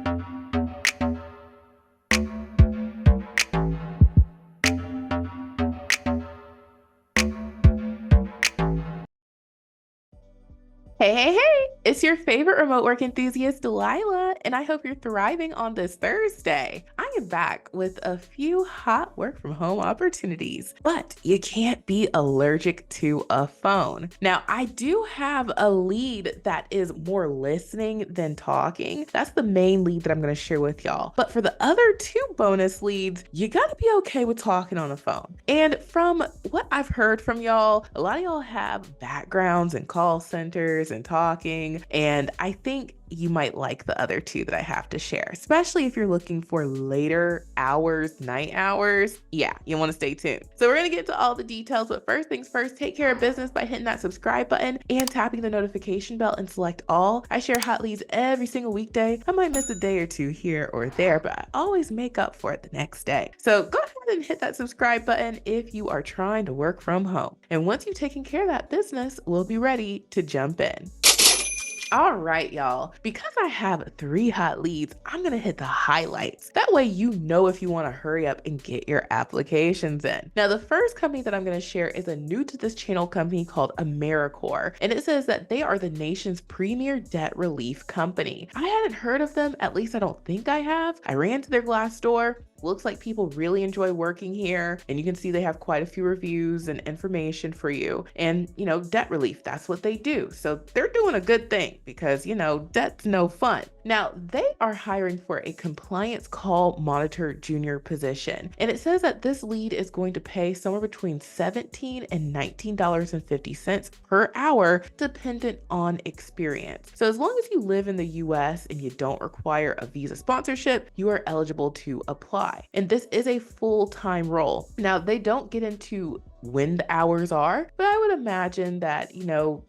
Hey, hey, hey, it's your favorite remote work enthusiast, Delilah, and I hope you're thriving on this Thursday. I am back with a few hot work from home opportunities, but you can't be allergic to a phone. Now, I do have a lead that is more listening than talking. That's the main lead that I'm going to share with y'all. But for the other two bonus leads, you got to be okay with talking on the phone. And from what I've heard from y'all, a lot of y'all have backgrounds in call centers and talking, and I think you might like the other two that I have to share, especially if you're looking for later hours, night hours. Yeah, you want to stay tuned. So we're going to get to all the details, but first things first, take care of business by hitting that subscribe button and tapping the notification bell and select all. I share hot leads every single weekday. I might miss a day or two here or there, but I always make up for it the next day. So go ahead and hit that subscribe button if you are trying to work from home. And once you've taken care of that business, we'll be ready to jump in. All right, y'all. Because I have three hot leads, I'm going to hit the highlights. That way, you know if you want to hurry up and get your applications in. Now, the first company that I'm going to share is a new to this channel company called Americor. And it says that they are the nation's premier debt relief company. I hadn't heard of them, at least I don't think I have. I ran to their Glassdoor. Looks like people really enjoy working here, and you can see they have quite a few reviews and information for you. And, debt relief, that's what they do. So they're doing a good thing because, debt's no fun. Now, they are hiring for a compliance call monitor junior position. And it says that this lead is going to pay somewhere between $17 and $19.50 per hour, dependent on experience. So as long as you live in the US and you don't require a visa sponsorship, you are eligible to apply. And this is a full-time role. Now, they don't get into when the hours are, but I would imagine that,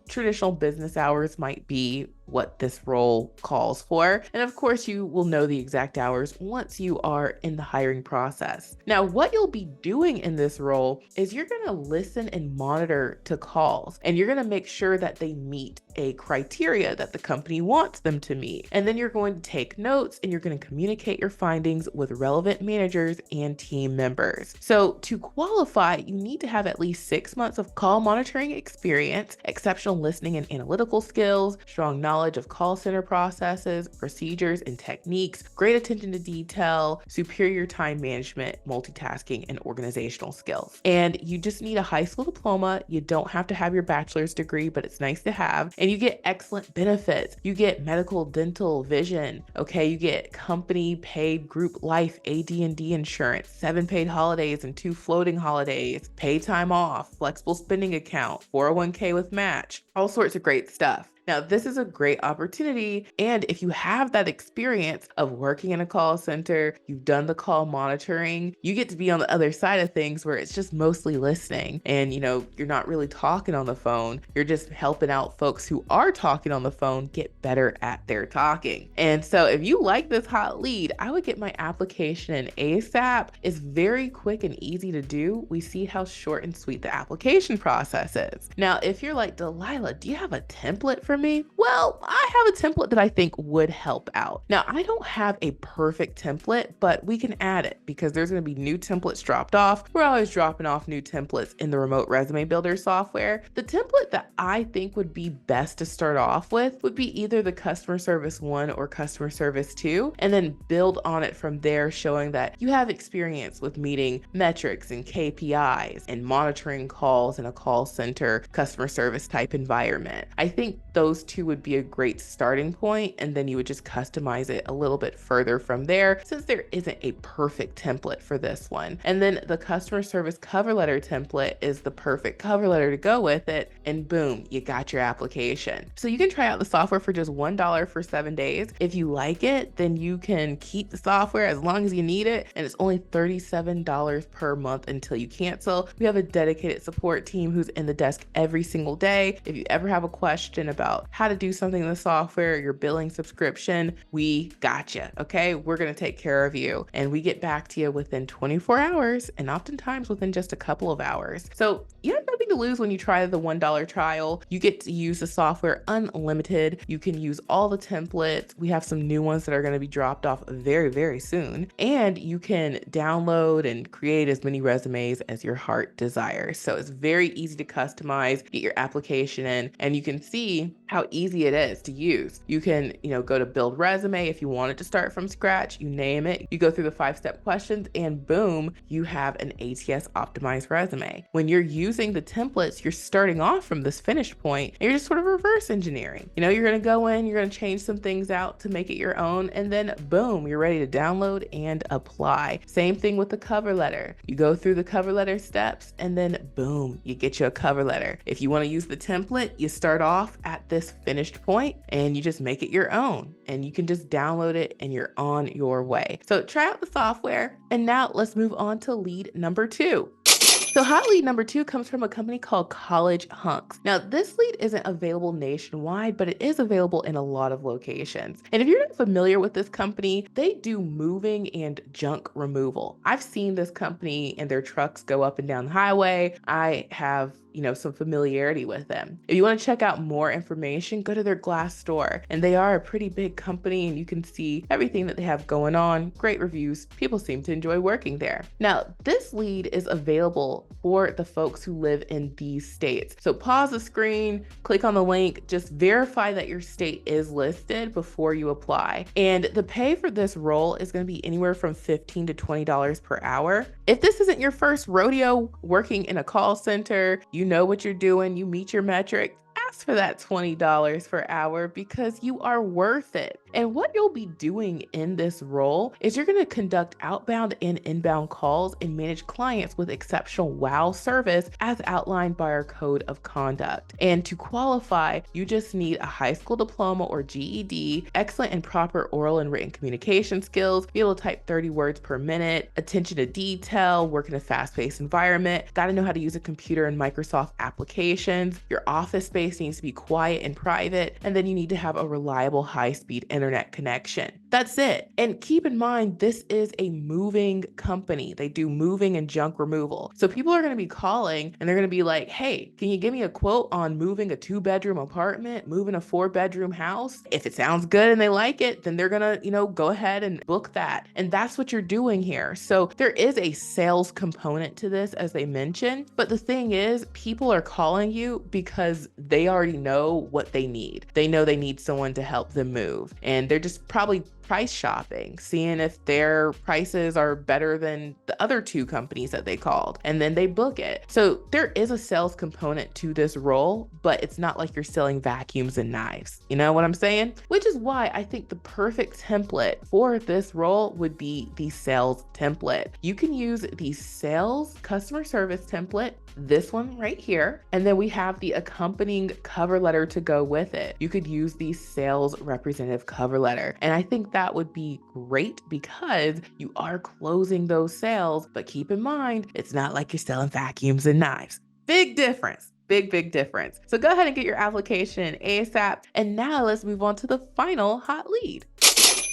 traditional business hours might be what this role calls for. And of course, you will know the exact hours once you are in the hiring process. Now, what you'll be doing in this role is you're going to listen and monitor to calls, and you're going to make sure that they meet a criteria that the company wants them to meet. And then you're going to take notes and you're going to communicate your findings with relevant managers and team members. So to qualify, you need to have at least 6 months of call monitoring experience, exceptional listening and analytical skills, strong knowledge of call center processes, procedures, and techniques, great attention to detail, superior time management, multitasking, and organizational skills. And you just need a high school diploma. You don't have to have your bachelor's degree, but it's nice to have. And you get excellent benefits. You get medical, dental, vision. Okay, you get company paid group life, AD&D insurance, 7 paid holidays and 2 floating holidays, paid time off, flexible spending account, 401k with match, all sorts of great stuff. Now, this is a great opportunity. And if you have that experience of working in a call center, you've done the call monitoring, you get to be on the other side of things where it's just mostly listening. And, you're not really talking on the phone. You're just helping out folks who are talking on the phone get better at their talking. And so if you like this hot lead, I would get my application in ASAP. It's very quick and easy to do. We see how short and sweet the application process is. Now, if you're like, Delilah, do you have a template for me? Well, I have a template that I think would help out. Now, I don't have a perfect template, but we can add it because there's going to be new templates dropped off. We're always dropping off new templates in the remote resume builder software. The template that I think would be best to start off with would be either the customer service 1 or customer service 2, and then build on it from there, showing that you have experience with meeting metrics and KPIs and monitoring calls in a call center customer service type environment. I think those two would be a great starting point, and then you would just customize it a little bit further from there, since there isn't a perfect template for this one. And then the customer service cover letter template is the perfect cover letter to go with it, and boom, you got your application. So you can try out the software for just $1 for 7 days. If you like it, then you can keep the software as long as you need it, and it's only $37 per month until you cancel. We have a dedicated support team who's in the desk every single day. If you ever have a question about how to do something in the software, your billing subscription, we got you. Okay, we're going to take care of you, and we get back to you within 24 hours and oftentimes within just a couple of hours. So you have nothing to lose when you try the $1 trial. You get to use the software unlimited. You can use all the templates. We have some new ones that are going to be dropped off very, very soon. And you can download and create as many resumes as your heart desires. So it's very easy to customize, get your application in, and you can see how easy it is to use. You can, go to build resume if you wanted to start from scratch, you name it, you go through the 5-step questions, and boom, you have an ATS optimized resume. When you're using the templates, you're starting off from this finished point, and you're just sort of reverse engineering. You're going to go in, you're going to change some things out to make it your own, and then boom, you're ready to download and apply. Same thing with the cover letter. You go through the cover letter steps, and then boom, you get you a cover letter. If you want to use the template, you start off at this finished point and you just make it your own, and you can just download it and you're on your way. So try out the software, and now let's move on to lead number 2. So hot lead number 2 comes from a company called College Hunks. Now, this lead isn't available nationwide, but it is available in a lot of locations. And if you're not familiar with this company, they do moving and junk removal. I've seen this company and their trucks go up and down the highway. I have some familiarity with them. If you want to check out more information, go to their Glassdoor. And they are a pretty big company, and you can see everything that they have going on. Great reviews. People seem to enjoy working there. Now, this lead is available for the folks who live in these states. So pause the screen, click on the link, just verify that your state is listed before you apply. And the pay for this role is going to be anywhere from $15 to $20 per hour. If this isn't your first rodeo working in a call center, you know what you're doing, you meet your metric, ask for that $20 per hour because you are worth it. And what you'll be doing in this role is you're going to conduct outbound and inbound calls and manage clients with exceptional wow service as outlined by our code of conduct. And to qualify, you just need a high school diploma or GED, excellent and proper oral and written communication skills, be able to type 30 words per minute, attention to detail, work in a fast-paced environment, got to know how to use a computer and Microsoft applications, your office space needs to be quiet and private, and then you need to have a reliable high-speed internet connection. That's it. And keep in mind, this is a moving company. They do moving and junk removal. So people are going to be calling and they're going to be like, hey, can you give me a quote on moving a 2-bedroom apartment, moving a 4-bedroom house? If it sounds good and they like it, then they're going to, go ahead and book that. And that's what you're doing here. So there is a sales component to this, as they mentioned. But the thing is, people are calling you because they already know what they need. They know they need someone to help them move. And they're just probably price shopping, seeing if their prices are better than the other 2 companies that they called, and then they book it. So there is a sales component to this role, but it's not like you're selling vacuums and knives. You know what I'm saying? Which is why I think the perfect template for this role would be the sales template. You can use the sales customer service template, this one right here, and then we have the accompanying cover letter to go with it. You could use the sales representative cover letter, and I think that would be great because you are closing those sales, but keep in mind, it's not like you're selling vacuums and knives. Big difference. Big difference. So go ahead and get your application ASAP. And now let's move on to the final hot lead.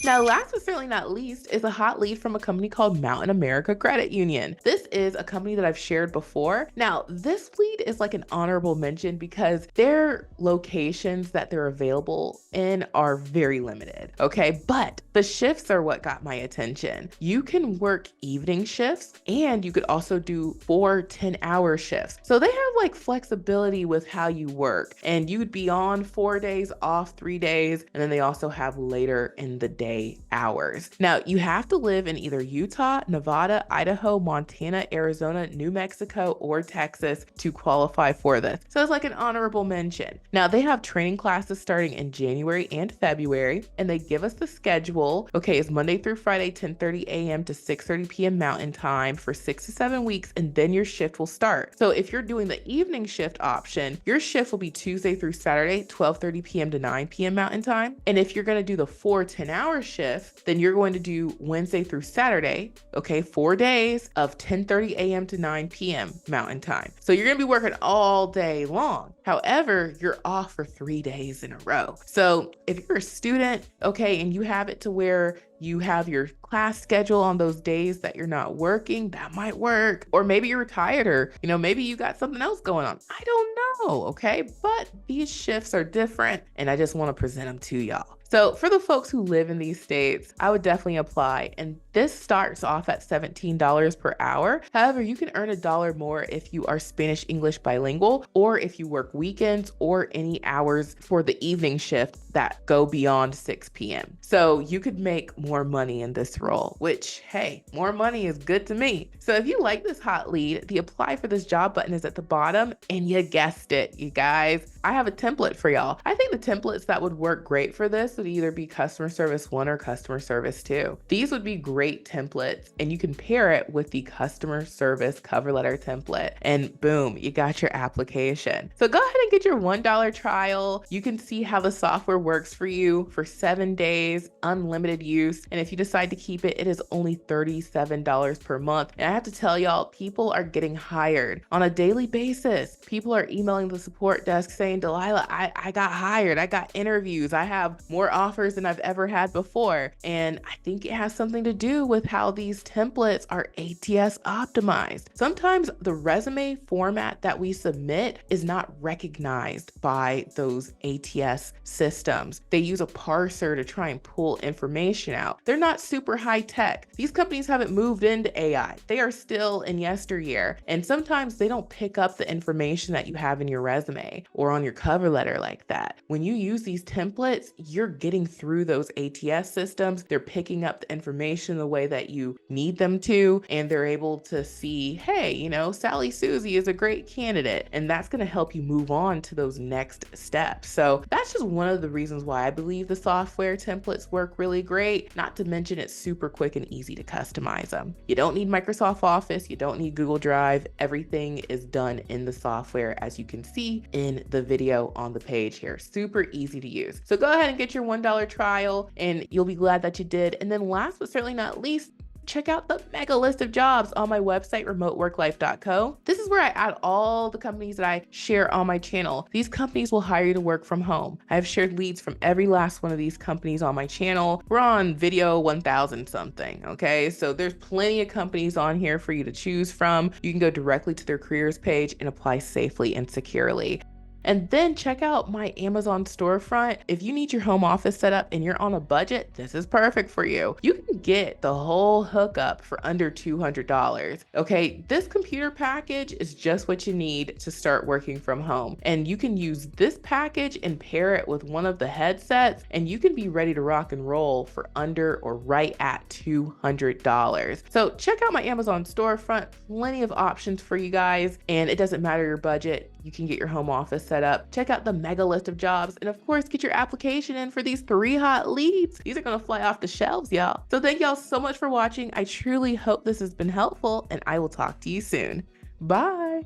Now, last but certainly not least is a hot lead from a company called Mountain America Credit Union. This is a company that I've shared before. Now, this lead is like an honorable mention because their locations that they're available in are very limited, okay? But the shifts are what got my attention. You can work evening shifts and you could also do 4 10-hour shifts. So they have like flexibility with how you work, and you would be on 4 days, off 3 days, and then they also have later in the day hours. Now, you have to live in either Utah, Nevada, Idaho, Montana, Arizona, New Mexico, or Texas to qualify for this. So it's like an honorable mention. Now, they have training classes starting in January and February, and they give us the schedule. Okay, it's Monday through Friday, 10:30 a.m. to 6:30 p.m. Mountain Time for 6 to 7 weeks, and then your shift will start. So if you're doing the evening shift option, your shift will be Tuesday through Saturday, 12:30 p.m. to 9 p.m. Mountain Time. And if you're going to do the 4 10-hour 4-hour shift, then you're going to do Wednesday through Saturday, okay, 4 days of 10:30 a.m. to 9 p.m. Mountain Time. So you're going to be working all day long. However, you're off for 3 days in a row. So if you're a student, okay, and you have it to where you have your class schedule on those days that you're not working, that might work. Or maybe you're retired, or maybe you got something else going on. I don't know, okay? But these shifts are different, and I just want to present them to y'all. So for the folks who live in these states, I would definitely apply. And this starts off at $17 per hour. However, you can earn $1 more if you are Spanish English bilingual, or if you work weekends or any hours for the evening shift that go beyond 6 p.m. So you could make more money in this role, which, hey, more money is good to me. So if you like this hot lead, the apply for this job button is at the bottom, and you guessed it, you guys. I have a template for y'all. I think the templates that would work great for this would either be customer service 1 or customer service 2. These would be great templates, and you can pair it with the customer service cover letter template, and boom, you got your application. So go ahead and get your $1 trial. You can see how the software works for you for 7 days, unlimited use. And if you decide to keep it, it is only $37 per month. And I have to tell y'all, people are getting hired on a daily basis. People are emailing the support desk saying, Delilah, I got hired. I got interviews. I have more offers than I've ever had before. And I think it has something to do with how these templates are ATS optimized. Sometimes the resume format that we submit is not recognized by those ATS systems. They use a parser to try and pull information out. They're not super high tech. These companies haven't moved into AI. They are still in yesteryear. And sometimes they don't pick up the information that you have in your resume or on your cover letter like that. When you use these templates, you're getting through those ATS systems. They're picking up the information the way that you need them to, and they're able to see, hey, Sally Susie is a great candidate, and that's going to help you move on to those next steps. So that's just one of the reasons why I believe the software templates work really great, not to mention it's super quick and easy to customize them. You don't need Microsoft Office, you don't need Google Drive. Everything is done in the software, as you can see in the video on the page here. Super easy to use. So go ahead and get your $1 trial, and you'll be glad that you did. And then last but certainly not least, check out the mega list of jobs on my website, remoteworklife.co. This is where I add all the companies that I share on my channel. These companies will hire you to work from home. I have shared leads from every last one of these companies on my channel. We're on video 1000 something, okay? So there's plenty of companies on here for you to choose from. You can go directly to their careers page and apply safely and securely. And then check out my Amazon storefront. If you need your home office set up and you're on a budget, this is perfect for you. You can get the whole hookup for under $200. Okay, this computer package is just what you need to start working from home. And you can use this package and pair it with one of the headsets, and you can be ready to rock and roll for under or right at $200. So check out my Amazon storefront, plenty of options for you guys, and it doesn't matter your budget. You can get your home office set up. Check out the mega list of jobs, and of course, get your application in for these 3 hot leads. These are gonna fly off the shelves, y'all. So thank y'all so much for watching. I truly hope this has been helpful, and I will talk to you soon. Bye.